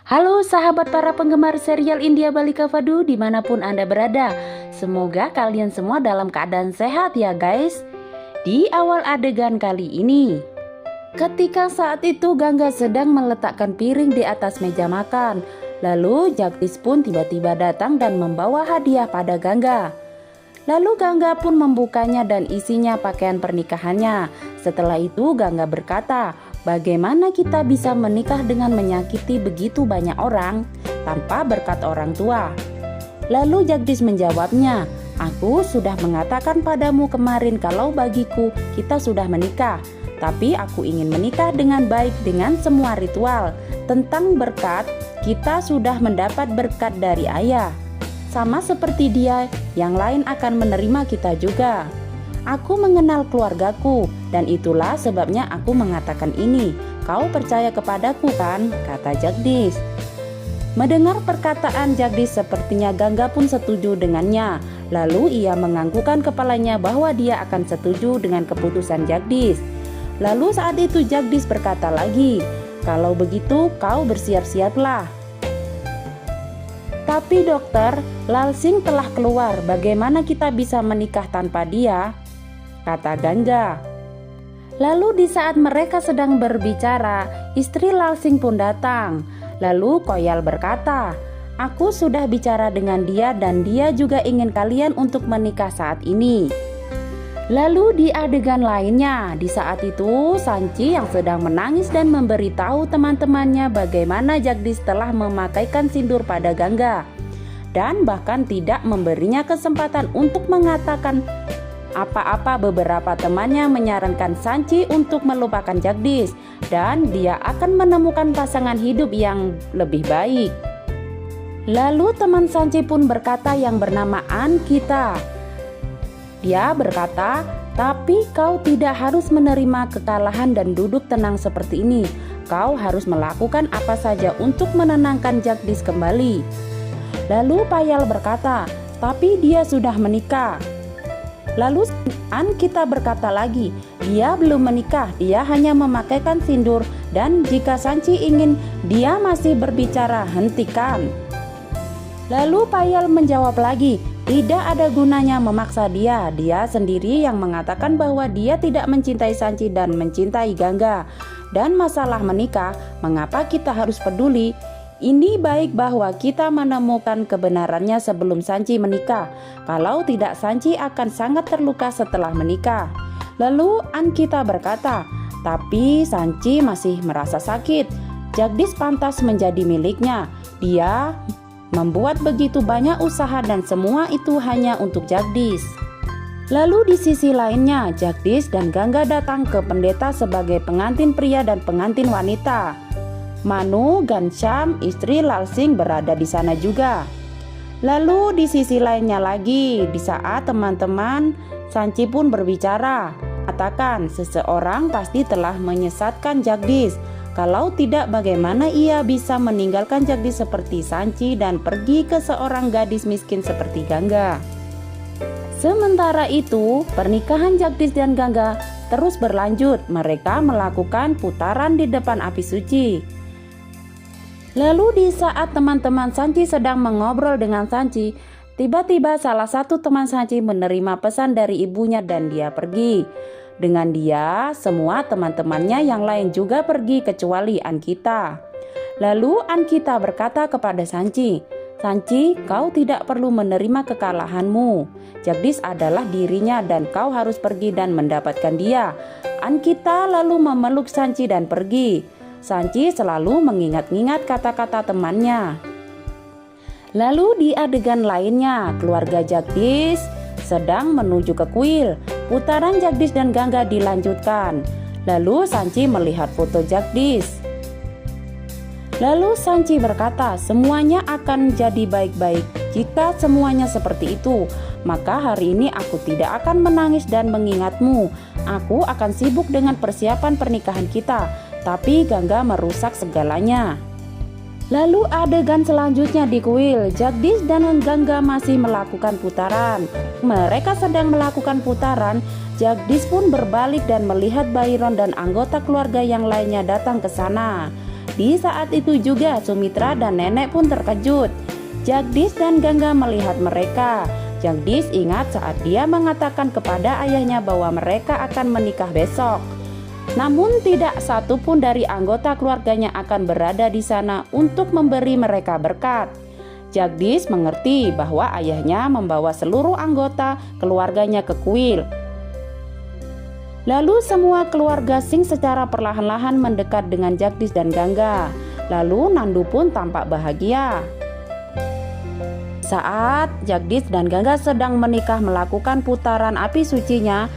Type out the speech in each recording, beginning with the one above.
Halo sahabat para penggemar serial India Balika Fadu dimanapun Anda berada. Semoga kalian semua dalam keadaan sehat ya guys. Di awal adegan kali ini, ketika saat itu Gangga sedang meletakkan piring di atas meja makan. Lalu Jagdish pun tiba-tiba datang dan membawa hadiah pada Gangga. Lalu Gangga pun membukanya dan isinya pakaian pernikahannya. Setelah itu Gangga berkata, bagaimana kita bisa menikah dengan menyakiti begitu banyak orang tanpa berkat orang tua? Lalu Jagdish menjawabnya, aku sudah mengatakan padamu kemarin kalau bagiku kita sudah menikah. Tapi aku ingin menikah dengan baik dengan semua ritual. Tentang berkat, kita sudah mendapat berkat dari ayah. Sama seperti dia, yang lain akan menerima kita juga. Aku mengenal keluargaku dan itulah sebabnya aku mengatakan ini. Kau percaya kepadaku kan? Kata Jagdish. Mendengar perkataan Jagdish sepertinya Gangga pun setuju dengannya. Lalu ia menganggukkan kepalanya bahwa dia akan setuju dengan keputusan Jagdish. Lalu saat itu Jagdish berkata lagi, kalau begitu kau bersiap-siaplah. Tapi dokter, Lal Singh telah keluar, bagaimana kita bisa menikah tanpa dia? Kata Gangga. Lalu di saat mereka sedang berbicara, istri Lal Singh pun datang. Lalu Koyal berkata, aku sudah bicara dengan dia dan dia juga ingin kalian untuk menikah saat ini. Lalu di adegan lainnya, di saat itu Sanchi yang sedang menangis dan memberitahu teman-temannya bagaimana Jagdish telah memakaikan sindur pada Gangga dan bahkan tidak memberinya kesempatan untuk mengatakan apa-apa. Beberapa temannya menyarankan Sanchi untuk melupakan Jagdish dan dia akan menemukan pasangan hidup yang lebih baik. Lalu teman Sanchi pun berkata yang bernama Ankita. Dia berkata, tapi kau tidak harus menerima kekalahan dan duduk tenang seperti ini. Kau harus melakukan apa saja untuk menenangkan Jagdish kembali. Lalu Payal berkata, tapi dia sudah menikah. Lalu Ankita berkata lagi, dia belum menikah, dia hanya memakaikan sindur dan jika Sanchi ingin dia masih berbicara, hentikan. Lalu Payal menjawab lagi, tidak ada gunanya memaksa dia. Dia sendiri yang mengatakan bahwa dia tidak mencintai Sanchi dan mencintai Gangga. Dan masalah menikah, mengapa kita harus peduli? Ini baik bahwa kita menemukan kebenarannya sebelum Sanchi menikah. Kalau tidak, Sanchi akan sangat terluka setelah menikah. Lalu Ankita berkata, tapi Sanchi masih merasa sakit. Jagdish pantas menjadi miliknya. Dia membuat begitu banyak usaha dan semua itu hanya untuk Jagdish. Lalu di sisi lainnya, Jagdish dan Gangga datang ke pendeta sebagai pengantin pria dan pengantin wanita. Manu Ghanshyam, istri Lal Singh berada di sana juga. Lalu di sisi lainnya lagi, di saat teman-teman Sanchi pun berbicara, katakan seseorang pasti telah menyesatkan Jagdish. Kalau tidak, bagaimana ia bisa meninggalkan Jagdish seperti Sanchi dan pergi ke seorang gadis miskin seperti Gangga? Sementara itu, pernikahan Jagdish dan Gangga terus berlanjut. Mereka melakukan putaran di depan api suci. Lalu di saat teman-teman Sanchi sedang mengobrol dengan Sanchi, tiba-tiba salah satu teman Sanchi menerima pesan dari ibunya dan dia pergi. Dengan dia, semua teman-temannya yang lain juga pergi kecuali Ankita. Lalu Ankita berkata kepada Sanchi, Sanchi, kau tidak perlu menerima kekalahanmu. Jagdish adalah dirinya dan kau harus pergi dan mendapatkan dia. Ankita lalu memeluk Sanchi dan pergi. Sanchi selalu mengingat-ingat kata-kata temannya. Lalu di adegan lainnya, keluarga Jagdish sedang menuju ke kuil. Putaran Jagdish dan Gangga dilanjutkan. Lalu Sanchi melihat foto Jagdish. Lalu Sanchi berkata, semuanya akan jadi baik-baik. Jika semuanya seperti itu, maka hari ini aku tidak akan menangis dan mengingatmu. Aku akan sibuk dengan persiapan pernikahan kita. Tapi Gangga merusak segalanya. Lalu adegan selanjutnya di kuil, Jagdish dan Gangga masih melakukan putaran. Mereka sedang melakukan putaran, Jagdish pun berbalik dan melihat Bairon dan anggota keluarga yang lainnya datang ke sana. Di saat itu juga Sumitra dan nenek pun terkejut. Jagdish dan Gangga melihat mereka. Jagdish ingat saat dia mengatakan kepada ayahnya bahwa mereka akan menikah besok. Namun tidak satu pun dari anggota keluarganya akan berada di sana untuk memberi mereka berkat. Jagdish mengerti bahwa ayahnya membawa seluruh anggota keluarganya ke kuil. Lalu semua keluarga Singh secara perlahan-lahan mendekat dengan Jagdish dan Gangga. Lalu Nandu pun tampak bahagia. Saat Jagdish dan Gangga sedang menikah melakukan putaran api sucinya,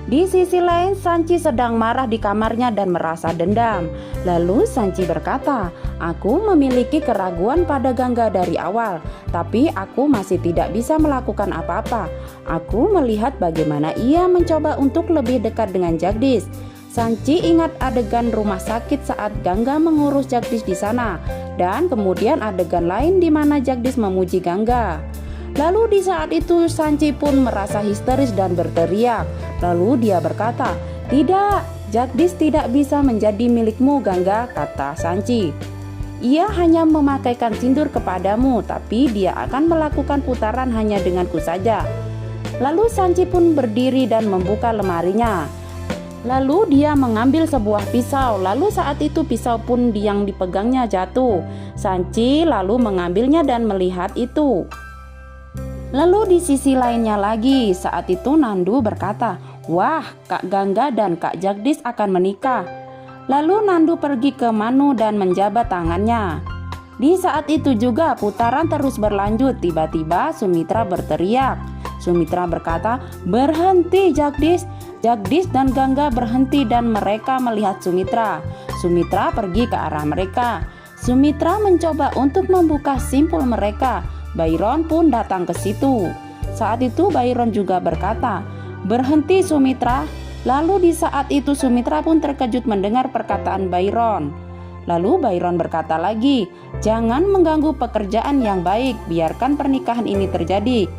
di sisi lain Sanchi sedang marah di kamarnya dan merasa dendam. Lalu Sanchi berkata, "Aku memiliki keraguan pada Gangga dari awal, tapi aku masih tidak bisa melakukan apa-apa. Aku melihat bagaimana ia mencoba untuk lebih dekat dengan Jagdish." Sanchi ingat adegan rumah sakit saat Gangga mengurus Jagdish di sana, dan kemudian adegan lain di mana Jagdish memuji Gangga. Lalu di saat itu Sanchi pun merasa histeris dan berteriak. Lalu dia berkata, "Tidak, Jagdish tidak bisa menjadi milikmu Gangga," kata Sanchi. "Ia hanya memakaikan sindur kepadamu, tapi dia akan melakukan putaran hanya denganku saja." Lalu Sanchi pun berdiri dan membuka lemarinya. Lalu dia mengambil sebuah pisau. Lalu saat itu pisau pun yang dipegangnya jatuh. Sanchi lalu mengambilnya dan melihat itu. Lalu di sisi lainnya lagi, saat itu Nandu berkata, "Wah, Kak Gangga dan Kak Jagdish akan menikah." Lalu Nandu pergi ke Manu dan menjabat tangannya. Di saat itu juga putaran terus berlanjut. Tiba-tiba Sumitra berteriak. Sumitra berkata, "Berhenti Jagdish." Jagdish dan Gangga berhenti dan mereka melihat Sumitra. Sumitra pergi ke arah mereka. Sumitra mencoba untuk membuka simpul mereka. Byron pun datang ke situ. Saat itu Byron juga berkata, "Berhenti Sumitra." Lalu di saat itu Sumitra pun terkejut mendengar perkataan Byron. Lalu Byron berkata lagi, "Jangan mengganggu pekerjaan yang baik, biarkan pernikahan ini terjadi."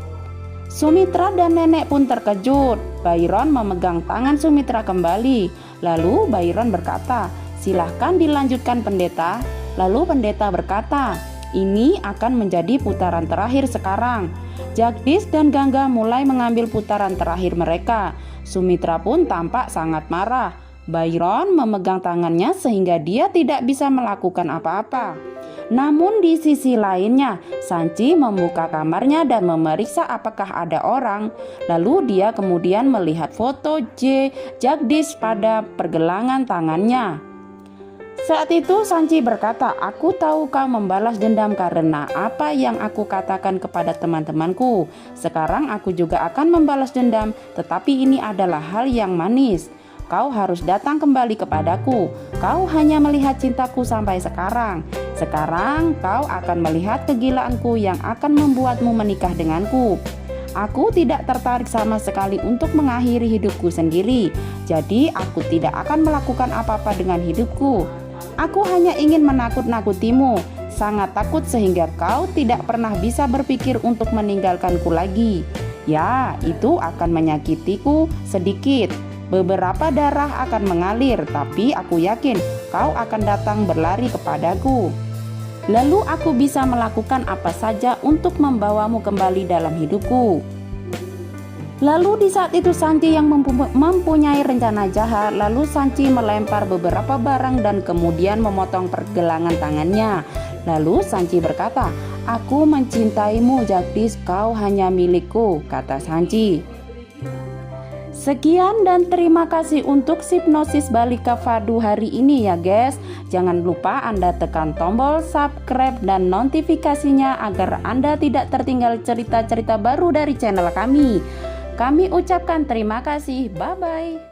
Sumitra dan nenek pun terkejut. Byron memegang tangan Sumitra kembali. Lalu Byron berkata, "Silahkan dilanjutkan pendeta." Lalu pendeta berkata, "Ini akan menjadi putaran terakhir sekarang." Jagdish dan Gangga mulai mengambil putaran terakhir mereka. Sumitra pun tampak sangat marah. Byron memegang tangannya sehingga dia tidak bisa melakukan apa-apa. Namun di sisi lainnya, Sanchi membuka kamarnya dan memeriksa apakah ada orang. Lalu dia kemudian melihat foto Jagdish pada pergelangan tangannya. Saat itu Sanchi berkata, "Aku tahu kau membalas dendam karena apa yang aku katakan kepada teman-temanku. Sekarang aku juga akan membalas dendam, tetapi ini adalah hal yang manis. Kau harus datang kembali kepadaku. Kau hanya melihat cintaku sampai sekarang. Sekarang kau akan melihat kegilaanku yang akan membuatmu menikah denganku. Aku tidak tertarik sama sekali untuk mengakhiri hidupku sendiri. Jadi aku tidak akan melakukan apa-apa dengan hidupku. Aku hanya ingin menakut-nakutimu, sangat takut sehingga kau tidak pernah bisa berpikir untuk meninggalkanku lagi. Ya, itu akan menyakitiku sedikit. Beberapa darah akan mengalir, tapi aku yakin kau akan datang berlari kepadaku. Lalu aku bisa melakukan apa saja untuk membawamu kembali dalam hidupku." Lalu di saat itu Sanchi yang mempunyai rencana jahat. Lalu Sanchi melempar beberapa barang dan kemudian memotong pergelangan tangannya. Lalu Sanchi berkata, "Aku mencintaimu Jagdish, kau hanya milikku," kata Sanchi. Sekian dan terima kasih untuk Hipnosis Balika Fadu hari ini ya guys. Jangan lupa Anda tekan tombol subscribe dan notifikasinya agar Anda tidak tertinggal cerita-cerita baru dari channel kami. Kami ucapkan terima kasih. Bye-bye.